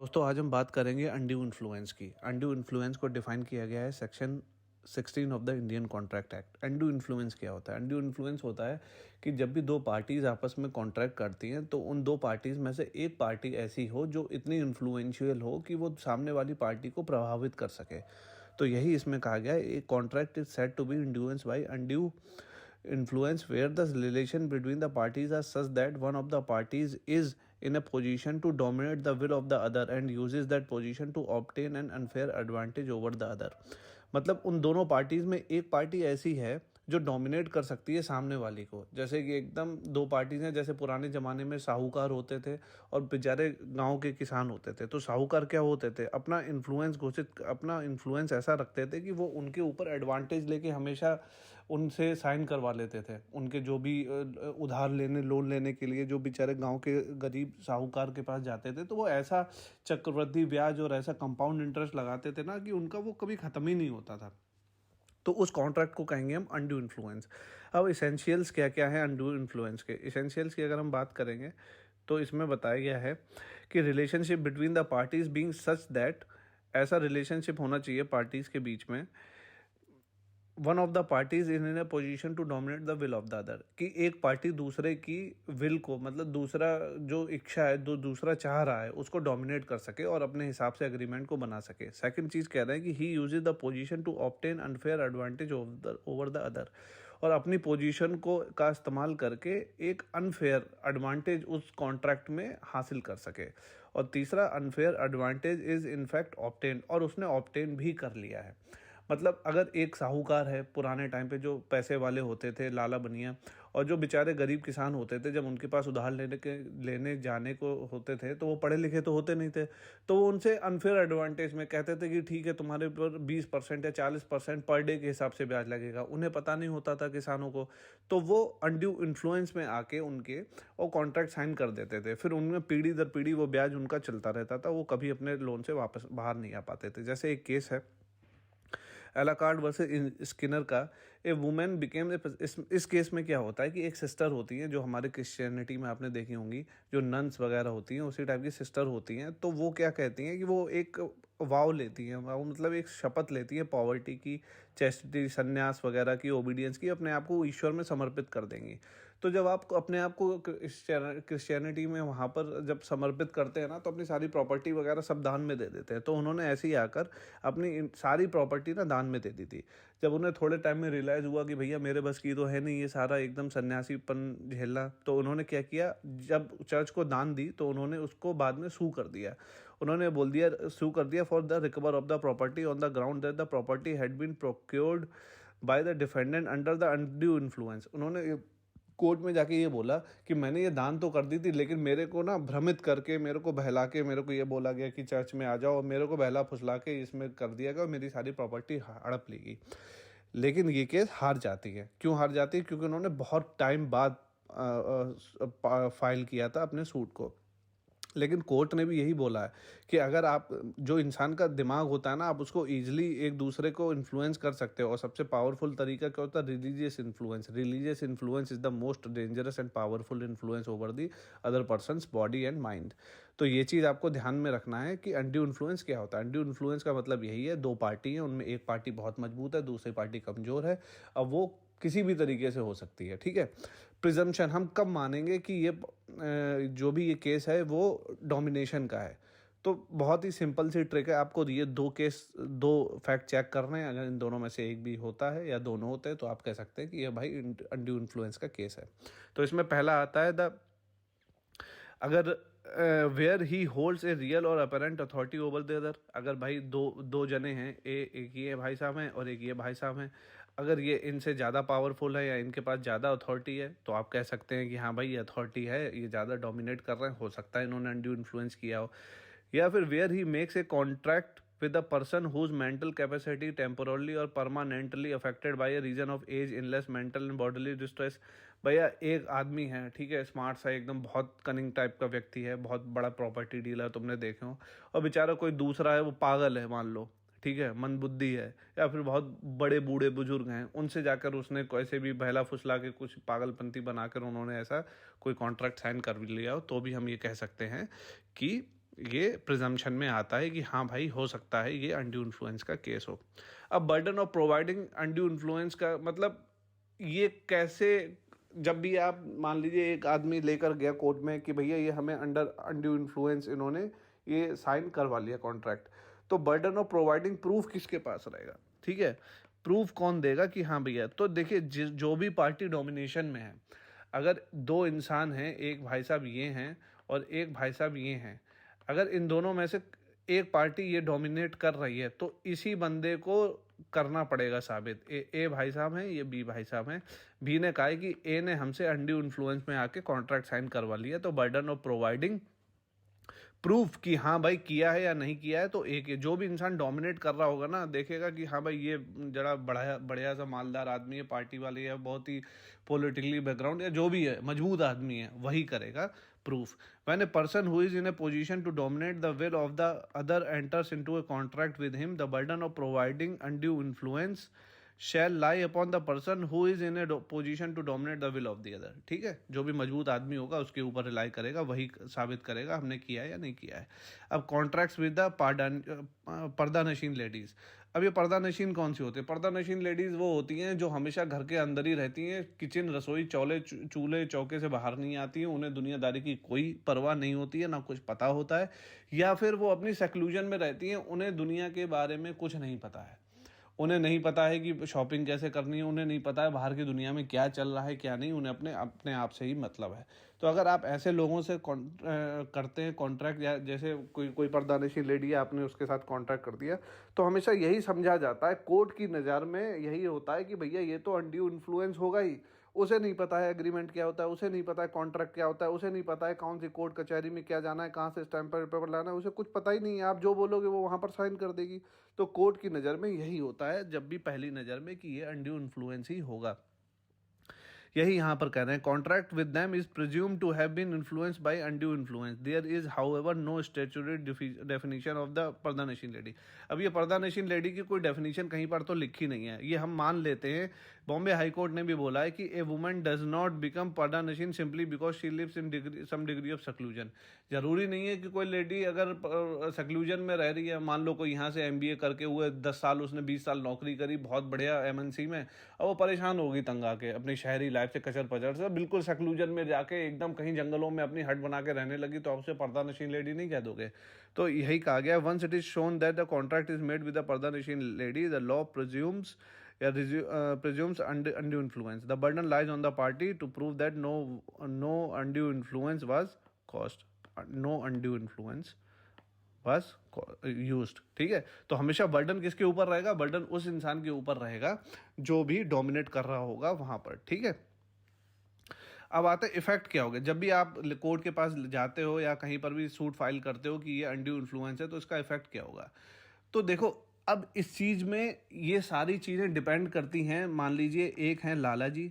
दोस्तों आज हम बात करेंगे अनड्यू इन्फ्लुएंस की। अनड्यू इन्फ्लुएंस को डिफाइन किया गया है section 16 of the Indian contract act. Undue influence क्या होता है? अनड्यू इन्फ्लुएंस होता है कि जब भी दो पार्टीज आपस में कॉन्ट्रैक्ट करती हैं तो उन दो पार्टीज में से एक पार्टी ऐसी हो जो इतनी इन्फ्लुएंशियल हो कि वो सामने वाली पार्टी को प्रभावित कर सके। तो यही इसमें कहा गया है, एक contract is said to be induced by undue influence where the relation between the parties are such that one of the parties is in a position to dominate the will of the other and uses that position to obtain an unfair advantage over the other। मतलब उन दोनों parties में एक party ऐसी है जो dominate कर सकती है सामने वाली को। जैसे कि एकदम दो पार्टीज हैं, जैसे पुराने ज़माने में साहूकार होते थे और बेचारे गांव के किसान होते थे। तो साहूकार क्या होते थे, अपना इन्फ्लुएंस ऐसा रखते थे कि वो उनके ऊपर एडवांटेज लेके हमेशा उनसे साइन करवा लेते थे। उनके जो भी लोन लेने के लिए जो बेचारे गांव के गरीब साहूकार के पास जाते थे, तो वो ऐसा चक्रवृद्धि ब्याज और ऐसा कंपाउंड इंटरेस्ट लगाते थे ना कि उनका वो कभी ख़त्म ही नहीं होता था। तो उस कॉन्ट्रैक्ट को कहेंगे हम अनड्यू इन्फ्लुएंस। अब इसेंशियल्स क्या क्या है अनड्यू इन्फ्लुएंस के? इसेंशियल्स की अगर हम बात करेंगे तो इसमें बताया गया है कि relationship between the parties being such that, ऐसा रिलेशनशिप होना चाहिए पार्टीज के बीच में, one of the parties in a position to dominate the will of the other, कि एक पार्टी दूसरे की विल को, मतलब दूसरा जो इच्छा है, दूसरा चाह रहा है, उसको डोमिनेट कर सके और अपने हिसाब से एग्रीमेंट को बना सके। सेकंड चीज कह रहे हैं कि he uses the position to obtain unfair advantage over the other, और अपनी पोजीशन को का इस्तेमाल करके एक अनफेयर एडवांटेज उस कॉन्ट्रैक्ट में हासिल कर सके। और तीसरा, unfair advantage is in fact obtain, और उसने ऑब्टेन भी कर लिया है। मतलब अगर एक साहूकार है, पुराने टाइम पे जो पैसे वाले होते थे, लाला बनिया, और जो बेचारे गरीब किसान होते थे, जब उनके पास उधार लेने जाने को होते थे तो वो पढ़े लिखे तो होते नहीं थे, तो वो उनसे अनफेयर एडवांटेज में कहते थे कि ठीक है, तुम्हारे ऊपर 20% या 40% पर डे के हिसाब से ब्याज लगेगा। उन्हें पता नहीं होता था किसानों को, तो वो अनड्यू इन्फ्लुएंस में आके उनके वो कॉन्ट्रैक्ट साइन कर देते थे। फिर उनमें पीढ़ी दर पीढ़ी वो ब्याज उनका चलता रहता था, वो कभी अपने लोन से वापस बाहर नहीं आ पाते थे। जैसे एक केस है एलाकार्ड वर्सेस स्किनर का, ए वुमेन बिकेम, इस केस में क्या होता है कि एक सिस्टर होती है, जो हमारे क्रिश्चियनिटी में आपने देखी होंगी, जो नन्स वगैरह होती हैं, उसी टाइप की सिस्टर होती हैं। तो वो क्या कहती हैं कि वो एक वाव लेती हैं, वाव मतलब एक शपथ लेती है पॉवर्टी की, चैस्टिटी, संन्यास वगैरह की, ओबीडियंस की, अपने आप को ईश्वर में समर्पित कर देंगी। तो जब आप अपने आप को क्रिश्चियनिटी में वहाँ पर जब समर्पित करते हैं ना, तो अपनी सारी प्रॉपर्टी वगैरह सब दान में दे देते हैं। तो उन्होंने ऐसे ही आकर अपनी सारी प्रॉपर्टी ना दान में दे दी थी। जब उन्हें थोड़े टाइम में रियलाइज़ हुआ कि भैया मेरे बस की तो है नहीं ये सारा एकदम सन्यासीपन झेलना, तो उन्होंने क्या किया, जब चर्च को दान दी तो उन्होंने उसको बाद में सू कर दिया। उन्होंने बोल दिया, सू कर दिया for the recover of the property on the ground that the property had been procured by the defendant under the undue influence. उन्होंने कोर्ट में जाके ये बोला कि मैंने ये दान तो कर दी थी, लेकिन मेरे को ना भ्रमित करके, मेरे को बहला के, मेरे को ये बोला गया कि चर्च में आ जाओ, और मेरे को बहला फुसला के इसमें कर दिया गया और मेरी सारी प्रॉपर्टी हड़प ली गई। लेकिन ये केस हार जाती है। क्यों हार जाती है? क्योंकि उन्होंने बहुत टाइम बाद फाइल किया था अपने सूट को। लेकिन कोर्ट ने भी यही बोला है कि अगर आप, जो इंसान का दिमाग होता है ना, आप उसको ईजिली एक दूसरे को इन्फ्लुएंस कर सकते हो। और सबसे पावरफुल तरीका क्या होता है? Religious influence. Religious influence is the most dangerous and powerful influence over the other persons body and mind. तो ये चीज़ आपको ध्यान में रखना है कि अनड्यू इन्फ्लुएंस क्या होता है। अनड्यू इन्फ्लुएंस का मतलब यही है, दो पार्टी हैं, उनमें एक पार्टी बहुत मजबूत है, दूसरी पार्टी कमज़ोर है। अब वो किसी भी तरीके से हो सकती है, ठीक है। प्रिजम्पशन हम कब मानेंगे कि ये जो भी ये केस है वो डोमिनेशन का है? तो बहुत ही सिंपल सी ट्रिक है, आपको ये दो फैक्ट चेक करने हैं। अगर इन दोनों में से एक भी होता है या दोनों होते हैं तो आप कह सकते हैं कि ये भाई अनड्यू इन्फ्लुएंस का केस है। तो इसमें पहला आता है अगर where he holds a real or apparent authority over the other. अगर भाई दो जने हैं, एक ये भाई साहब हैं और एक ये भाई साहब हैं, अगर ये इनसे ज़्यादा पावरफुल है या इनके पास ज़्यादा अथॉरिटी है, तो आप कह सकते हैं कि हाँ भाई ये अथॉरिटी है, ये ज़्यादा डोमिनेट कर रहे हैं, हो सकता है इन्होंने अनड्यू इन्फ्लुएंस किया हो। या फिर where he makes a contract with a person whose mental capacity temporarily or permanently affected by a reason of age, illness, mental and bodily distress। भैया एक आदमी है, ठीक है, स्मार्ट सा, एकदम बहुत कनिंग टाइप का व्यक्ति है, बहुत बड़ा प्रॉपर्टी डीलर तुमने देखे हो, और बेचारा कोई दूसरा है, वो पागल है मान लो, ठीक है, मंदबुद्धि है, या फिर बहुत बड़े बूढ़े बुजुर्ग हैं, उनसे जाकर उसने कैसे भी बहला फुसला के कुछ पागलपंती बनाकर उन्होंने ऐसा कोई कॉन्ट्रैक्ट साइन कर लिया हो, तो भी हम ये कह सकते हैं कि ये प्रिजम्पशन में आता है कि हाँ भाई हो सकता है ये अनड्यू इन्फ्लुएंस का केस हो। अब burden of providing undue influence का मतलब ये कैसे, जब भी आप मान लीजिए एक आदमी लेकर गया कोर्ट में कि भैया ये हमें अंडर अनड्यू इन्फ्लुएंस इन्होंने ये साइन करवा लिया कॉन्ट्रैक्ट, तो बर्डन ऑफ प्रोवाइडिंग प्रूफ किसके पास रहेगा? ठीक है, प्रूफ कौन देगा कि हाँ भैया? तो देखिए जो भी पार्टी डोमिनेशन में है, अगर दो इंसान हैं, एक भाई साहब ये हैं और एक भाई साहब ये हैं, अगर इन दोनों में से एक पार्टी ये डोमिनेट कर रही है तो इसी बंदे को करना पड़ेगा साबित। ए भाई साहब हैं, ये बी भाई साहब हैं। बी ने कहा है कि ए ने हमसे अनड्यू इन्फ्लुएंस में आके कॉन्ट्रैक्ट साइन करवा लिया, तो बर्डन ऑफ प्रोवाइडिंग प्रूफ कि हाँ भाई किया है या नहीं किया है, तो एक जो भी इंसान डोमिनेट कर रहा होगा ना देखेगा कि हाँ भाई ये जरा बढ़िया बढ़िया सा मालदार आदमी है, पार्टी वाले है, बहुत ही पॉलिटिकली बैकग्राउंड या जो भी है मजबूत आदमी है, वही करेगा proof. When a person who is in a position to dominate the will of the other enters into a contract with him, the burden of providing undue influence shall lie upon the person who is in a position to dominate the will of the other. ठीक है, जो भी मजबूत आदमी होगा उसके ऊपर rely करेगा, वही साबित करेगा हमने किया है या नहीं किया है। अब कॉन्ट्रैक्ट्स विद द पर्दा नशीन लेडीज। अब ये पर्दा नशीन कौन सी होती है? पर्दा नशीन लेडीज वो होती हैं जो हमेशा घर के अंदर ही रहती हैं, किचन रसोई चूल्हे चौके से बाहर नहीं आती हैं, उन्हें दुनियादारी की कोई परवाह नहीं होती है, ना कुछ पता होता है, या फिर वो अपनी सेक्लूजन में रहती हैं, उन्हें दुनिया के बारे में कुछ नहीं पता है। उन्हें नहीं पता है कि शॉपिंग कैसे करनी है, उन्हें नहीं पता है बाहर की दुनिया में क्या चल रहा है क्या नहीं, उन्हें अपने अपने आप से ही मतलब है। तो अगर आप ऐसे लोगों से करते हैं कॉन्ट्रैक्ट, या जैसे कोई पर्दानशी लेडी है, आपने उसके साथ कॉन्ट्रैक्ट कर दिया, तो हमेशा यही समझा जाता है कोर्ट की नज़र में, यही होता है कि भैया ये तो अनड्यू इन्फ्लुएंस होगा ही। उसे नहीं पता है एग्रीमेंट क्या होता है, उसे नहीं पता है कॉन्ट्रैक्ट क्या होता है, उसे नहीं पता है कौन सी कोर्ट कचहरी में क्या जाना है, कहाँ से स्टैम्प पेपर लाना है, उसे कुछ पता ही नहीं है। आप जो बोलोगे वो वहाँ पर साइन कर देगी। तो कोर्ट की नज़र में यही होता है जब भी पहली नज़र में कि ये अनड्यू इन्फ्लुएंस ही होगा। यही यहाँ पर कह रहे हैं, contract with them is presume to have been influenced by undue influence, there is however no statutory definition of the pardanashin lady. अब ये पर्दानशीन लेडी की कोई डेफिनेशन कहीं पर तो लिखी नहीं है, ये हम मान लेते हैं। बॉम्बे हाई कोर्ट ने भी बोला है कि a woman does not become pardanashin simply because she lives in some degree of seclusion. जरूरी नहीं है कि कोई लेडी अगर सेक्लूजन में रह रही है, मान लो कोई यहाँ से MBA करके हुए 10 साल, उसने 20 साल नौकरी करी बहुत बढ़िया MNC में, और वो परेशान होगी तंग आके अपनी शहरी लाइफ से, कचर पचर से, बिल्कुल सेक्लूजन में जाके एकदम कहीं जंगलों में अपनी हट बना के रहने लगी, तो आप उसे पर्दानशीन लेडी नहीं कह दोगे। तो यही कहा गया, once it is shown that the contract is made with the pardanashin lady, the law presumes undue influence. The burden lies on the party to prove that no undue influence was caused. No undue influence was used. ठीक है, तो हमेशा burden किसके ऊपर रहेगा? Burden उस इंसान के ऊपर रहेगा जो भी डोमिनेट कर रहा होगा वहां पर। ठीक है, अब आता है इफेक्ट क्या होगा जब भी आप कोर्ट के पास जाते हो या कहीं पर भी सूट फाइल करते हो कि ये अनड्यू इन्फ्लुएंस है, तो इसका इफेक्ट क्या होगा? तो देखो, अब इस चीज़ में ये सारी चीज़ें डिपेंड करती हैं। मान लीजिए एक हैं लाला जी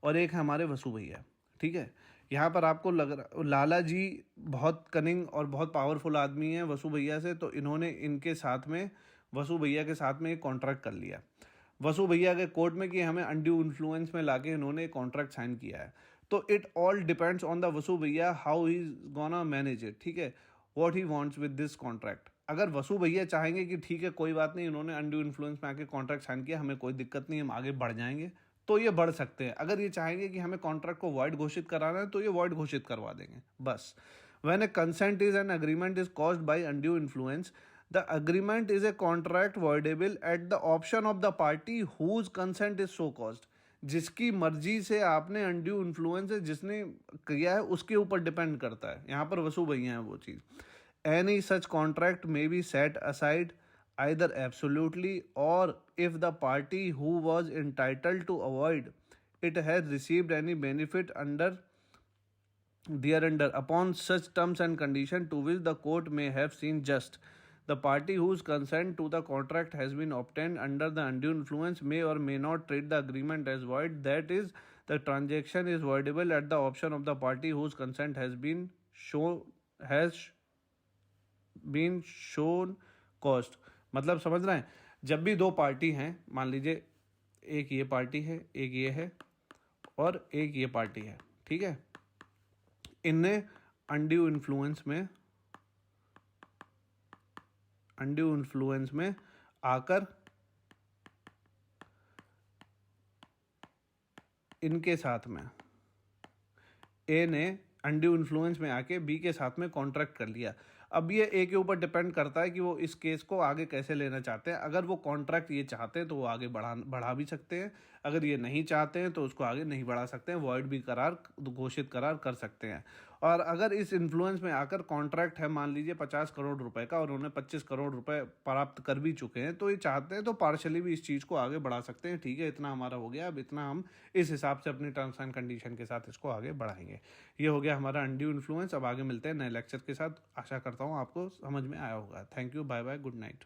और एक है हमारे वसु भैया। ठीक है, यहाँ पर आपको लग रहा लाला जी बहुत कनिंग और बहुत पावरफुल आदमी हैं वसु भैया से, तो इन्होंने इनके साथ में वसु भैया के साथ में एक कॉन्ट्रैक्ट कर लिया। वसु भैया के कोर्ट में कि हमें अनड्यू इन्फ्लुएंस में लाके इन्होंने कॉन्ट्रैक्ट साइन किया है। तो it all depends on the Vasu bhaiya how he is gonna manage it. ठीक है, what he wants with this contract. अगर वसु भैया चाहेंगे कि ठीक है कोई बात नहीं, इन्होंने अनड्यू इन्फ्लुएंस में आके कॉन्ट्रैक्ट साइन किया, हमें कोई दिक्कत नहीं, हम आगे बढ़ जाएंगे, तो ये बढ़ सकते हैं। अगर ये चाहेंगे कि हमें कॉन्ट्रैक्ट को वॉइड घोषित कराना है, तो ये वॉइड घोषित करवा देंगे बस। When A consent is an agreement is caused by undue influence, the agreement is a contract voidable at the option of the party whose consent is so caused. जिसकी मर्जी से आपने अनड्यू इन्फ्लुएंस है जिसने किया है उसके ऊपर डिपेंड करता है। यहाँ पर वसु भैया है वो चीज़। Any such contract may be set aside either absolutely or if the party who was entitled to avoid it has received any benefit under thereunder upon such terms and condition to which the court may have seen just. The party whose consent to the contract has been obtained under the undue influence may or may not treat the agreement as void. That is, the transaction is voidable at the option of the party whose consent has been shown caused. मतलब समझ रहे हैं, जब भी दो party हैं, मान लीजिए एक ये पार्टी है, एक ये है और एक ये पार्टी है। ठीक है, इनने अनड्यू इन्फ्लुएंस में अनड्यू इन्फ्लुएंस में आकर इनके साथ में ए ने अनड्यू इन्फ्लुएंस में आके बी के साथ में कॉन्ट्रैक्ट कर लिया। अब ये ए के ऊपर डिपेंड करता है कि वो इस केस को आगे कैसे लेना चाहते हैं। अगर वो कॉन्ट्रैक्ट ये चाहते हैं तो वो आगे बढ़ा भी सकते हैं, अगर ये नहीं चाहते हैं तो उसको आगे नहीं बढ़ा सकते हैं, वॉइड भी घोषित करार कर सकते हैं। और अगर इस इन्फ्लुएंस में आकर कॉन्ट्रैक्ट है मान लीजिए 50 करोड़ रुपए का और उन्होंने 25 करोड़ रुपए प्राप्त कर भी चुके हैं, तो ये चाहते हैं तो पार्शली भी इस चीज़ को आगे बढ़ा सकते हैं। ठीक है, इतना हमारा हो गया, अब इतना हम इस हिसाब से अपनी टर्म्स एंड कंडीशन के साथ इसको आगे बढ़ाएंगे। ये हो गया हमारा अनड्यू इन्फ्लुएंस। अब आगे मिलते हैं नए लेक्चर के साथ। आशा करता हूँ आपको समझ में आया होगा। Thank you, bye bye, good night.